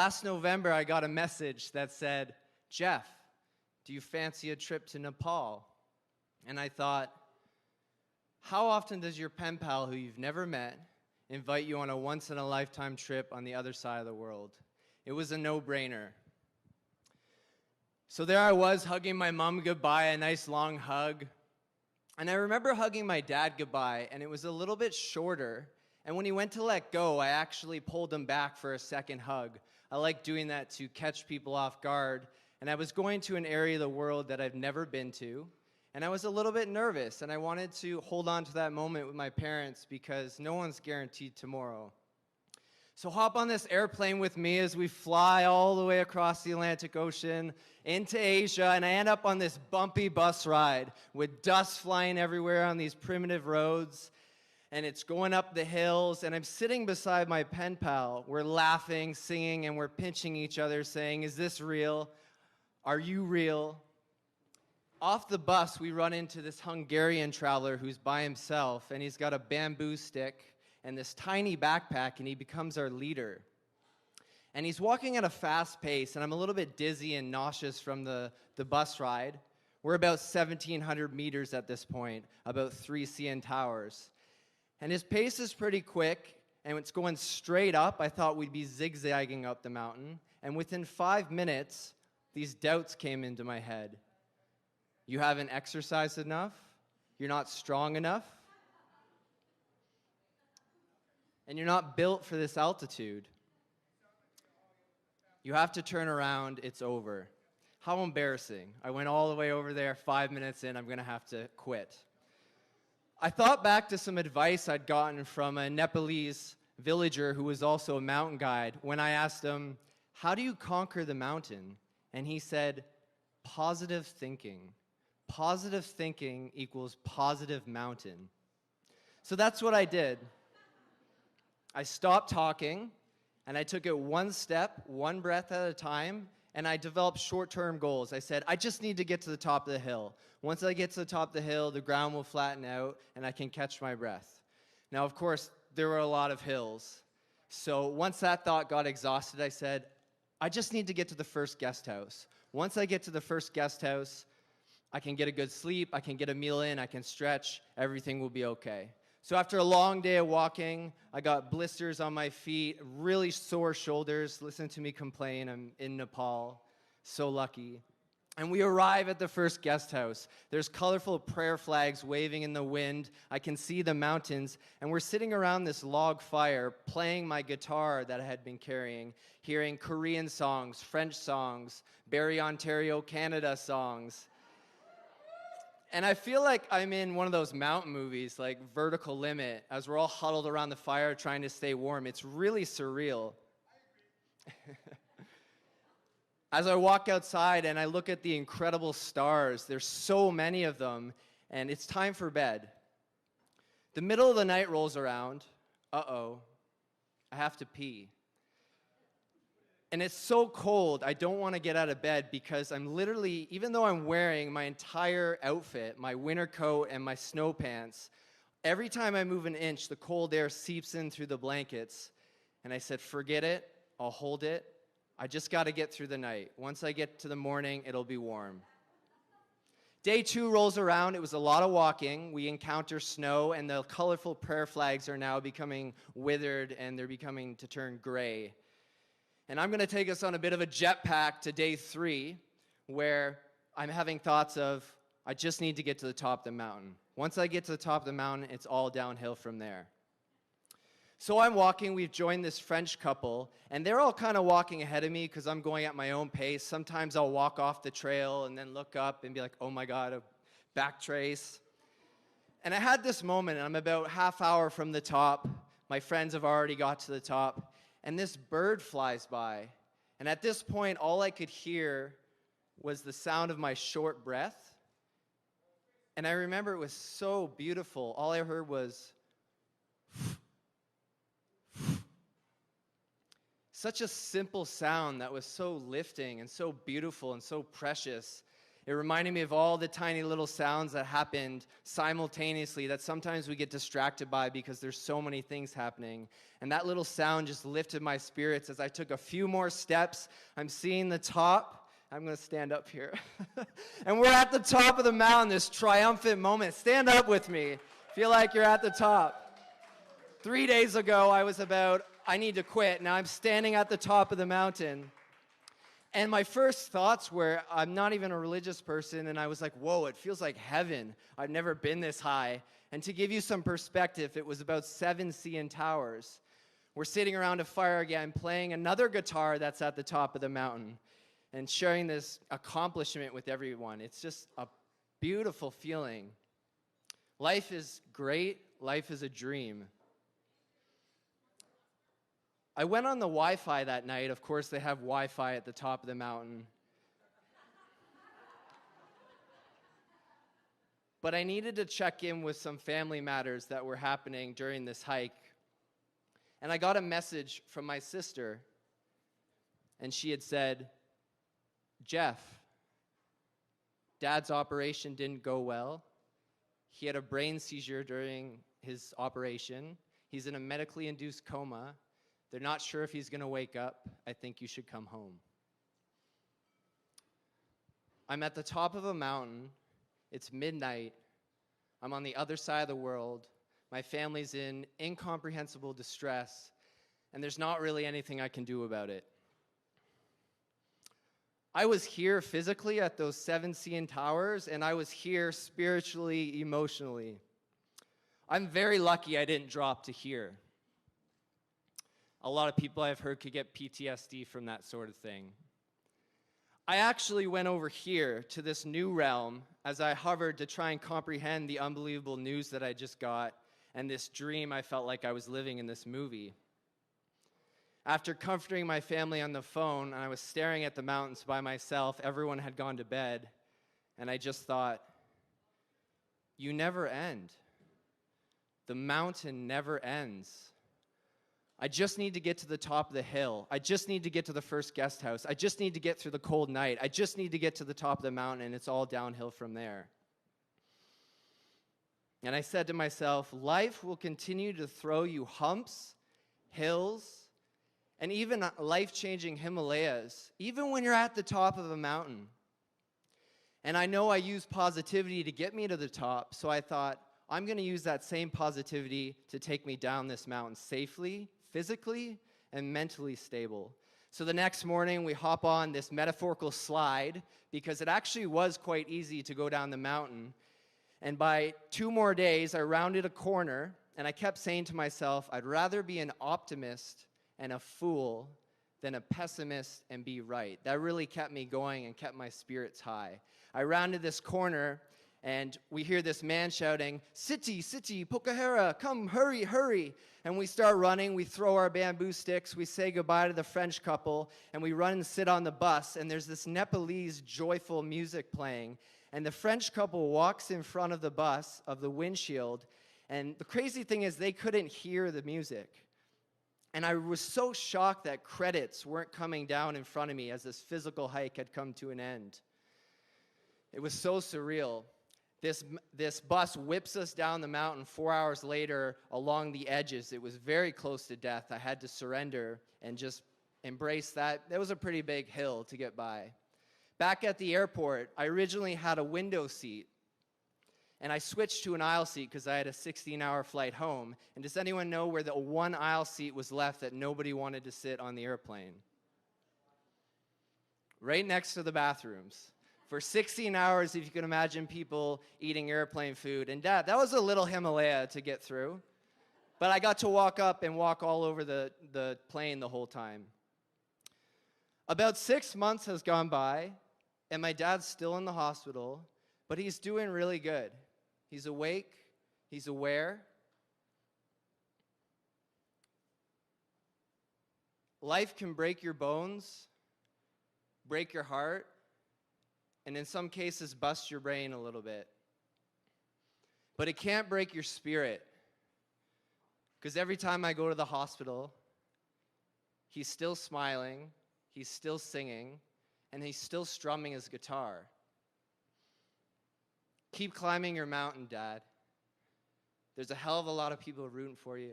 last November, I got a message that said, "Jeff, do you fancy a trip to Nepal?" And I thought, how often does your pen pal who you've never met invite you on a once-in-a-lifetime trip on the other side of the world? It was a no-brainer. So there I was, hugging my mom goodbye, a nice long hug. And I remember hugging my dad goodbye, and it was a little bit shorter. And when he went to let go, I actually pulled him back for a second hug. I like doing that to catch people off guard. And I was going to an area of the world that I've never been to. And I was a little bit nervous, and I wanted to hold on to that moment with my parents because no one's guaranteed tomorrow. So hop on this airplane with me as we fly all the way across the Atlantic Ocean into Asia, and I end up on this bumpy bus ride with dust flying everywhere on these primitive roads, and it's going up the hills, and I'm sitting beside my pen pal. We're laughing, singing, and we're pinching each other, saying, "Is this real? Are you real?" Off the bus, we run into this Hungarian traveler who's by himself, and he's got a bamboo stick and this tiny backpack, and he becomes our leader. And he's walking at a fast pace, and I'm a little bit dizzy and nauseous from the bus ride. We're about 1,700 meters at this point, about 3 CN towers. And his pace is pretty quick, and it's going straight up. I thought we'd be zigzagging up the mountain. And within 5 minutes, these doubts came into my head. You haven't exercised enough? You're not strong enough? And you're not built for this altitude. You have to turn around, it's over. How embarrassing. I went all the way over there, 5 minutes in, I'm gonna have to quit. I thought back to some advice I'd gotten from a Nepalese villager who was also a mountain guide when I asked him, "How do you conquer the mountain?" And he said, "Positive thinking. Positive thinking equals positive mountain." So that's what I did. I stopped talking, and I took it one step, one breath at a time, and I developed short-term goals. I said, I just need to get to the top of the hill. Once I get to the top of the hill, the ground will flatten out, and I can catch my breath. Now, of course, there were a lot of hills. So once that thought got exhausted, I said, I just need to get to the first guest house. Once I get to the first guest house, I can get a good sleep, I can get a meal in, I can stretch, everything will be okay. So after a long day of walking, I got blisters on my feet, really sore shoulders. Listen to me complain, I'm in Nepal, so lucky. And we arrive at the first guest house. There's colorful prayer flags waving in the wind. I can see the mountains, and we're sitting around this log fire, playing my guitar that I had been carrying, hearing Korean songs, French songs, Barrie, Ontario, Canada songs. And I feel like I'm in one of those mountain movies, like Vertical Limit, as we're all huddled around the fire trying to stay warm. It's really surreal. As I walk outside and I look at the incredible stars, there's so many of them, and it's time for bed. The middle of the night rolls around. Uh-oh, I have to pee. And it's so cold, I don't want to get out of bed because I'm literally, even though I'm wearing my entire outfit, my winter coat and my snow pants, every time I move an inch, the cold air seeps in through the blankets. And I said, forget it, I'll hold it. I just got to get through the night. Once I get to the morning, it'll be warm. Day 2 rolls around. It was a lot of walking. We encounter snow, and the colorful prayer flags are now becoming withered, and they're becoming to turn gray. And I'm going to take us on a bit of a jetpack to day 3, where I'm having thoughts of, I just need to get to the top of the mountain. Once I get to the top of the mountain, it's all downhill from there. So I'm walking, we've joined this French couple, and they're all kind of walking ahead of me because I'm going at my own pace. Sometimes I'll walk off the trail and then look up and be like, oh my God, a back trace. And I had this moment, and I'm about half hour from the top. My friends have already got to the top. And this bird flies by. And at this point, all I could hear was the sound of my short breath. And I remember it was so beautiful. All I heard was such a simple sound that was so lifting and so beautiful and so precious. It reminded me of all the tiny little sounds that happened simultaneously that sometimes we get distracted by because there's so many things happening. And that little sound just lifted my spirits as I took a few more steps. I'm seeing the top. I'm going to stand up here. And we're at the top of the mountain, this triumphant moment. Stand up with me. Feel like you're at the top. 3 days ago, I need to quit. Now I'm standing at the top of the mountain. And my first thoughts were, I'm not even a religious person, and I was like, whoa, it feels like heaven. I've never been this high. And to give you some perspective, it was about 7 CN towers. We're sitting around a fire again, playing another guitar that's at the top of the mountain, and sharing this accomplishment with everyone. It's just a beautiful feeling. Life is great. Life is a dream. I went on the Wi-Fi that night. Of course, they have Wi-Fi at the top of the mountain. But I needed to check in with some family matters that were happening during this hike. And I got a message from my sister. And she had said, Jeff, Dad's operation didn't go well. He had a brain seizure during his operation. He's in a medically induced coma. They're not sure if he's going to wake up. I think you should come home. I'm at the top of a mountain. It's midnight. I'm on the other side of the world. My family's in incomprehensible distress, and there's not really anything I can do about it. I was here physically at those 7 CN towers, and I was here spiritually, emotionally. I'm very lucky I didn't drop to here. A lot of people I've heard could get PTSD from that sort of thing. I actually went over here to this new realm as I hovered to try and comprehend the unbelievable news that I just got and this dream I felt like I was living in this movie. After comforting my family on the phone, and I was staring at the mountains by myself, everyone had gone to bed, and I just thought, you never end. The mountain never ends. I just need to get to the top of the hill. I just need to get to the first guest house. I just need to get through the cold night. I just need to get to the top of the mountain, and it's all downhill from there. And I said to myself, life will continue to throw you humps, hills, and even life-changing Himalayas, even when you're at the top of a mountain. And I know I use positivity to get me to the top, so I thought, I'm going to use that same positivity to take me down this mountain safely, physically, and mentally stable. So the next morning, we hop on this metaphorical slide, because it actually was quite easy to go down the mountain. And by 2 more days, I rounded a corner, and I kept saying to myself, I'd rather be an optimist and a fool than a pessimist and be right. That really kept me going and kept my spirits high. I rounded this corner, and we hear this man shouting, Siti, Siti, Pokahera, come, hurry, hurry. And we start running, we throw our bamboo sticks, we say goodbye to the French couple, and we run and sit on the bus, and there's this Nepalese joyful music playing. And the French couple walks in front of the bus, of the windshield, and the crazy thing is they couldn't hear the music. And I was so shocked that credits weren't coming down in front of me as this physical hike had come to an end. It was so surreal. This bus whips us down the mountain 4 hours later along the edges. It was very close to death. I had to surrender and just embrace that. That was a pretty big hill to get by. Back at the airport, I originally had a window seat, and I switched to an aisle seat because I had a 16-hour flight home. And does anyone know where the one aisle seat was left that nobody wanted to sit on the airplane? Right next to the bathrooms. For 16 hours, if you can imagine people eating airplane food. And Dad, that was a little Himalaya to get through. But I got to walk up and walk all over the plane the whole time. About 6 months has gone by, and my dad's still in the hospital, but he's doing really good. He's awake. He's aware. Life can break your bones, break your heart, and in some cases, bust your brain a little bit. But it can't break your spirit. Because every time I go to the hospital, he's still smiling, he's still singing, and he's still strumming his guitar. Keep climbing your mountain, Dad. There's a hell of a lot of people rooting for you,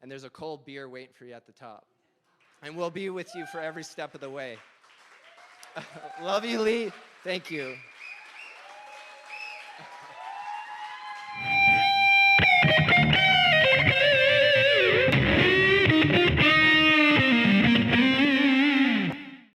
and there's a cold beer waiting for you at the top. And we'll be with you for every step of the way. Love you, Lee. Thank you.